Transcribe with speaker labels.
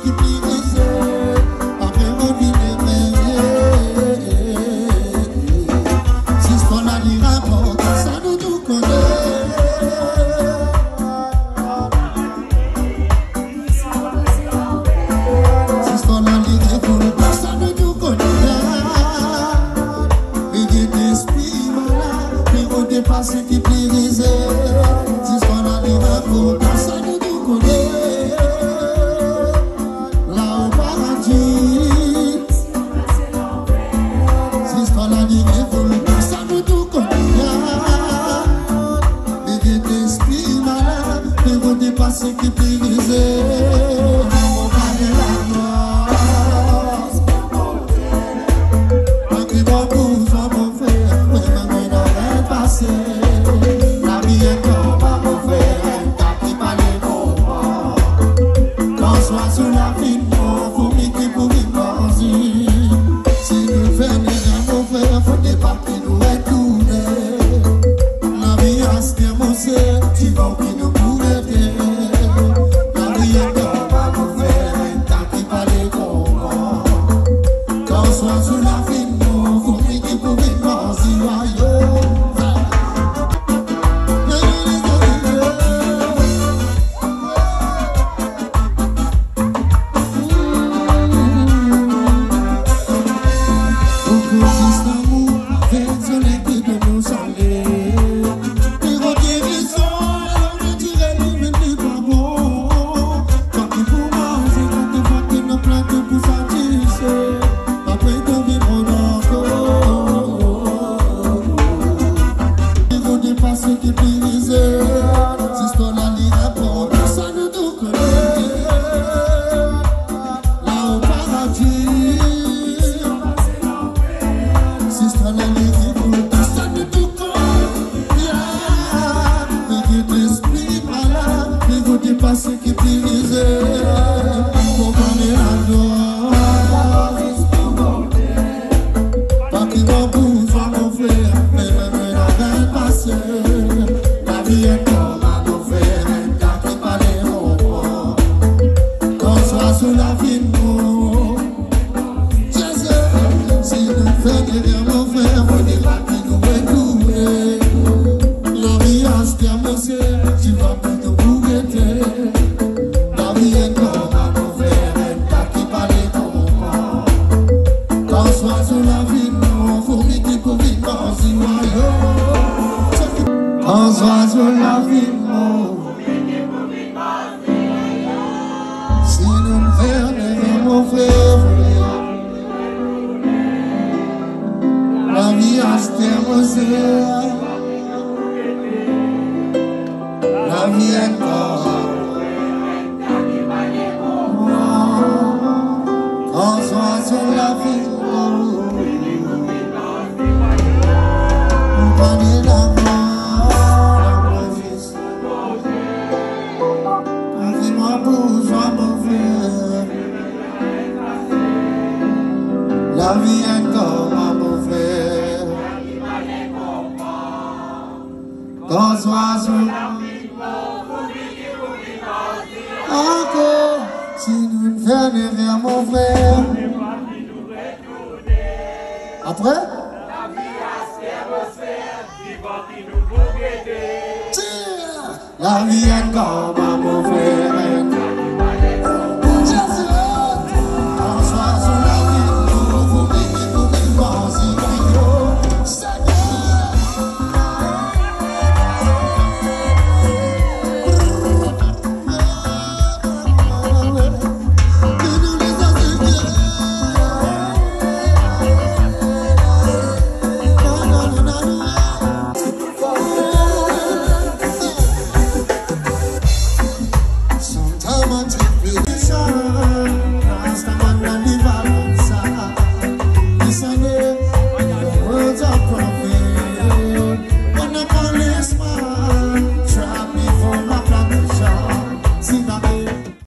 Speaker 1: qui brise. Après mon vie si ce qu'on a dit raconte, ça nous tout connaît. Si ce qu'on a dit raconte, ça nous tout connaît. Il dit l'esprit malade, mais on dépasse qui brise. Si ce qu'on a dit raconte, ça nous tout connaît. Là au paradis, si ce qu'on a dit raconte, ça nous tout connaît. Il dit l'esprit malade, mais on dépasse qui brise. On va de la mort. Qui beaucoup soit mauvais, mais même dans le passé, la vie est comme un mauvais, t'as qui parle pour moi. Quand soit sur la vie, faut m'écrire pour y penser. Si nous faisons des mauvais, faut des pas qui nous retourner. La vie a ce que mon c'est, tu vas qui nous pourrait. La vie est comme un mauvais, t'as qui parle pour moi. Quand soit sur la vie, la vie est comme un mauvais. Quand soit sur la vie, encore, si nous ne faisons rien, mon frère. Après? La vie est comme un mauvais.